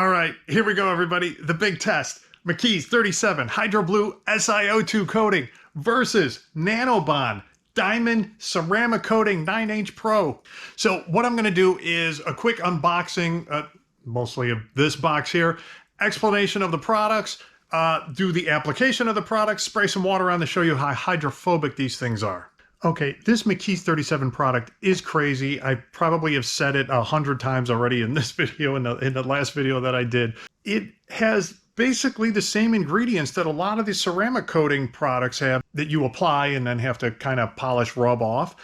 All right, here we go, everybody. The big test. McKees 37 Hydro Blue SiO2 coating versus Nano Bond Diamond Ceramic Coating 9H Pro. So what I'm going to do is a quick unboxing, mostly of this box here, explanation of the products, do the application of the products, spray some water on to show you how hydrophobic these things are. Okay, this McKees 37 product is crazy. I probably have said it 100 times already in this video, in the last video that I did. It has basically the same ingredients that a lot of the ceramic coating products have that you apply and then have to kind of polish, rub off.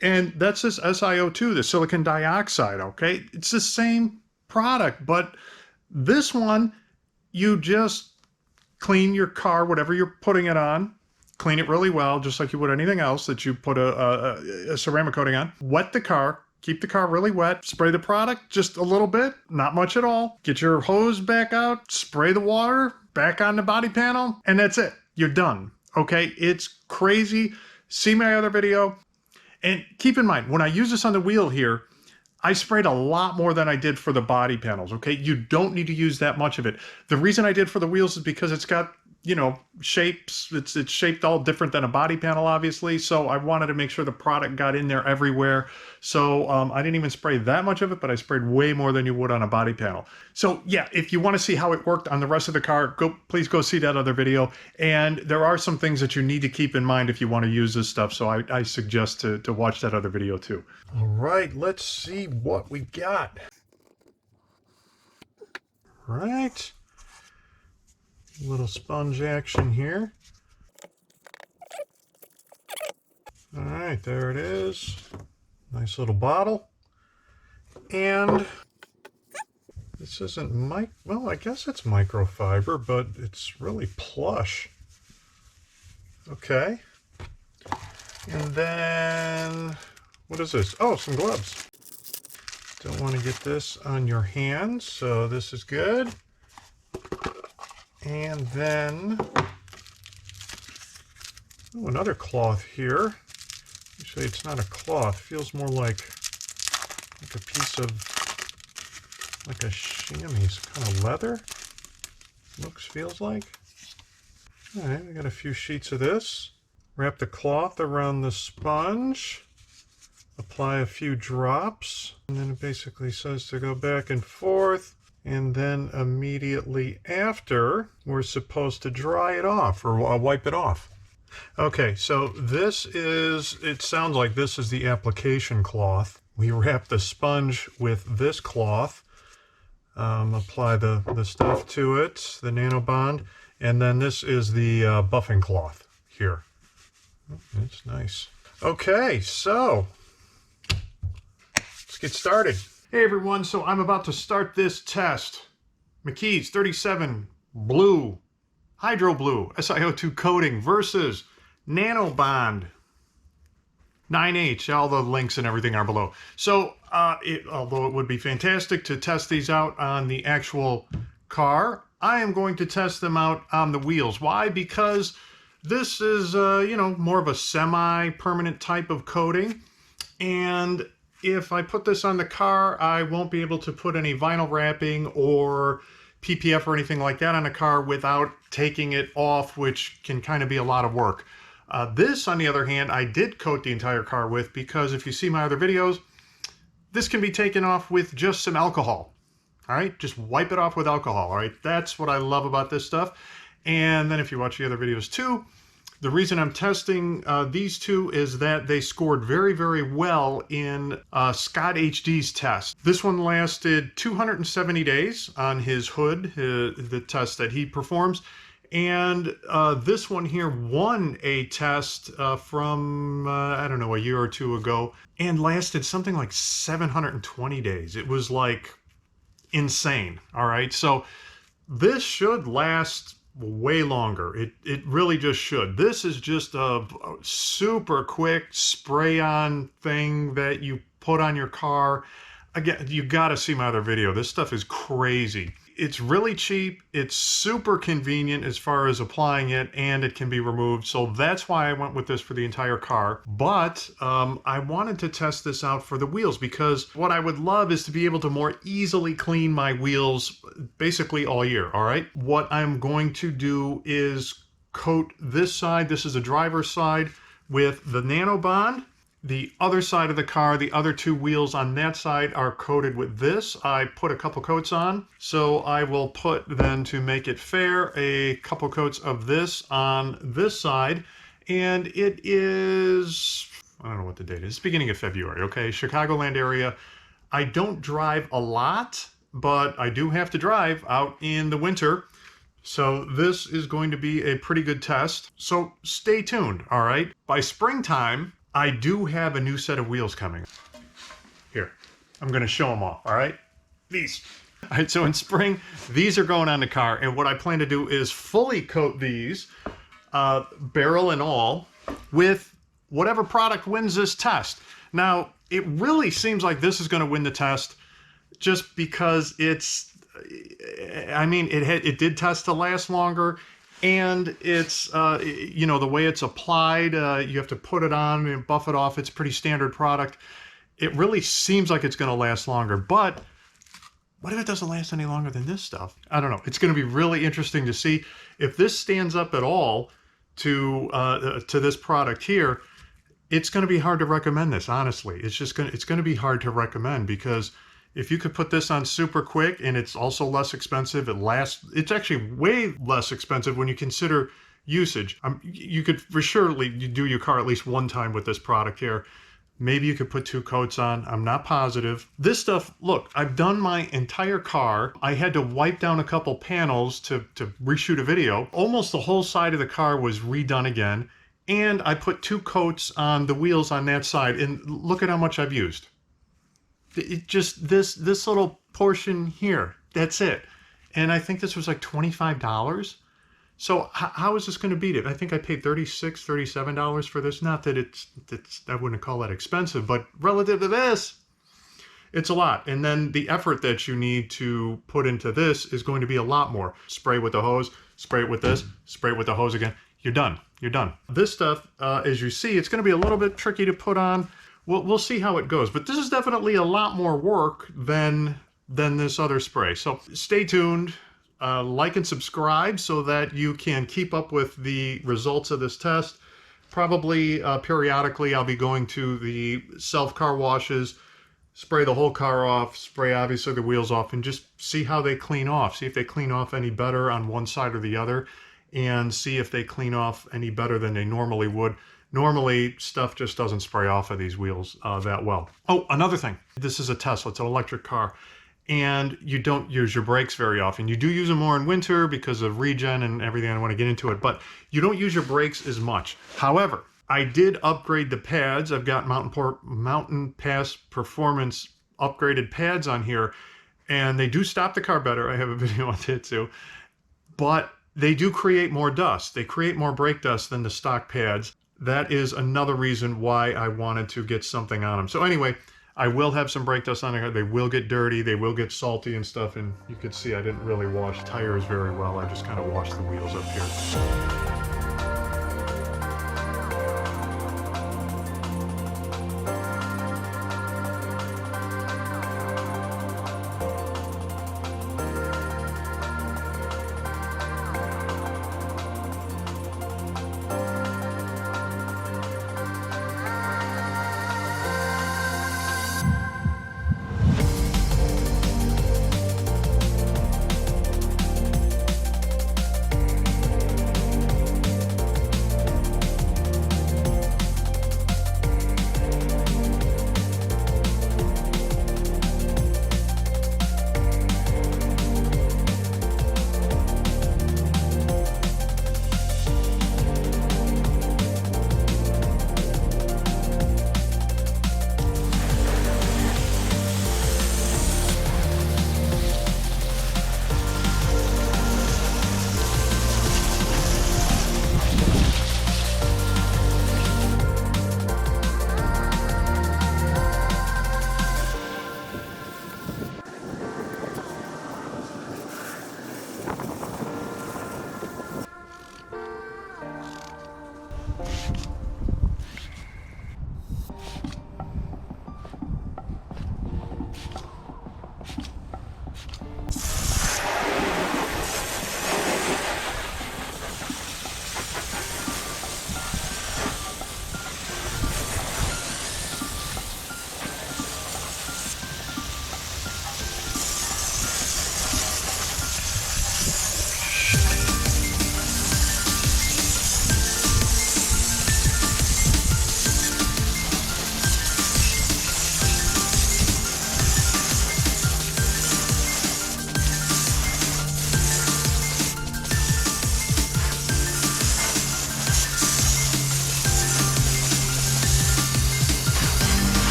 And that's this SiO2, the silicon dioxide, okay? It's the same product, but this one, you just clean your car, whatever you're putting it on, clean it really well, just like you would anything else that you put a ceramic coating on. Wet the car, keep the car really wet, spray the product just a little bit, not much at all. Get your hose back out, spray the water back on the body panel, and that's it. You're done, okay? It's crazy. See my other video. And keep in mind, when I use this on the wheel here, I sprayed a lot more than I did for the body panels, okay? You don't need to use that much of it. The reason I did for the wheels is because it's got, you know, shapes. It's shaped all different than a body panel, obviously. So I wanted to make sure the product got in there everywhere. So I didn't even spray that much of it, but I sprayed way more than you would on a body panel. So yeah, if you want to see how it worked on the rest of the car, please go see that other video. And there are some things that you need to keep in mind if you want to use this stuff. So I suggest to watch that other video too. All right, let's see what we got. Right. A little sponge action here. All right, there it is. Nice little bottle. And this isn't well, I guess it's microfiber, but it's really plush. Okay. And then, what is this? Oh, some gloves. Don't want to get this on your hands, so this is good. And then, oh, another cloth here. Actually, it's not a cloth. It feels more like a piece of, like a chamois, kind of leather. Feels like. All right, we got a few sheets of this. Wrap the cloth around the sponge. Apply a few drops. And then it basically says to go back and forth. And then immediately after, we're supposed to dry it off or wipe it off. Okay, so this is, it sounds like this is the application cloth. We wrap the sponge with this cloth, apply the stuff to it, the Nano Bond, and then this is the buffing cloth here. It's nice. Okay, so let's get started. Hey everyone, so I'm about to start this test. McKees 37 Blue, Hydro Blue, SiO2 coating versus Nano Bond 9H. All the links and everything are below. So, although it would be fantastic to test these out on the actual car, I am going to test them out on the wheels. Why? Because this is, you know, more of a semi-permanent type of coating. And if I put this on the car, I won't be able to put any vinyl wrapping or PPF or anything like that on the car without taking it off, which can kind of be a lot of work. This, on the other hand, I did coat the entire car with, because if you see my other videos, this can be taken off with just some alcohol. All right, just wipe it off with alcohol. All right, that's what I love about this stuff. And then if you watch the other videos too, the reason I'm testing these two is that they scored very, very well in Scott HD's test. This one lasted 270 days on his hood, the test that he performs. And this one here won a test from, I don't know, a year or two ago, and lasted something like 720 days. It was like insane, all right? So this should last way longer. It really just should. This is just a super quick spray on thing that you put on your car. Again, you got to see my other video. This stuff is crazy. It's really cheap. It's super convenient as far as applying it, and it can be removed. So that's why I went with this for the entire car. But I wanted to test this out for the wheels, because what I would love is to be able to more easily clean my wheels basically all year, all right? What I'm going to do is coat this side, this is the driver's side, with the Nano Bond. The other side of the car, the other two wheels on that side are coated with this. I put a couple coats on. So I will put then, to make it fair, a couple coats of this on this side. And it is, I don't know what the date is, it's beginning of February, okay? Chicagoland area. I don't drive a lot, but I do have to drive out in the winter. So this is going to be a pretty good test. So stay tuned, all right? By springtime, I do have a new set of wheels coming. Here, I'm gonna show them off, all right? These. All right, so in spring, these are going on the car, and what I plan to do is fully coat these, barrel and all, with whatever product wins this test. Now, it really seems like this is gonna win the test just because it's, I mean, it did test to last longer. And it's, you know, the way it's applied, you have to put it on and buff it off. It's a pretty standard product. It really seems like it's going to last longer. But what if it doesn't last any longer than this stuff? I don't know. It's going to be really interesting to see if this stands up at all to this product here. It's going to be hard to recommend this, honestly. It's going to be hard to recommend, because if you could put this on super quick, and it's also less expensive, it's actually way less expensive when you consider usage. You could for sure do your car at least one time with this product here. Maybe you could put 2 coats on. I'm not positive. This stuff, look, I've done my entire car. I had to wipe down a couple panels to reshoot a video. Almost the whole side of the car was redone again. And I put 2 coats on the wheels on that side. And look at how much I've used. It just, this little portion here, that's it. And I think this was like $25. So how is this going to beat it? I think I paid $36, $37 for this. Not that it's I wouldn't call that expensive, but relative to this, it's a lot. And then the effort that you need to put into this is going to be a lot more. Spray with the hose, spray it with this, spray it with the hose again. You're done. You're done. This stuff, as you see, it's going to be a little bit tricky to put on. We'll see how it goes, but this is definitely a lot more work than this other spray. So stay tuned, like and subscribe so that you can keep up with the results of this test. Probably periodically I'll be going to the self-car washes, spray the whole car off, spray obviously the wheels off, and just see how they clean off. See if they clean off any better on one side or the other, and see if they clean off any better than they normally would. Normally, stuff just doesn't spray off of these wheels that well. Oh, another thing. This is a Tesla. It's an electric car. And you don't use your brakes very often. You do use them more in winter because of regen and everything. I don't want to get into it. But you don't use your brakes as much. However, I did upgrade the pads. I've got Mountain Pass Performance upgraded pads on here. And they do stop the car better. I have a video on it too. But they do create more dust. They create more brake dust than the stock pads. That is another reason why I wanted to get something on them. So anyway, I will have some brake dust on there. They will get dirty. They will get salty and stuff. And you can see I didn't really wash tires very well. I just kind of washed the wheels up here.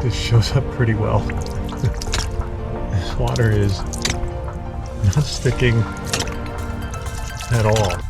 this shows up pretty well. This water is not sticking at all.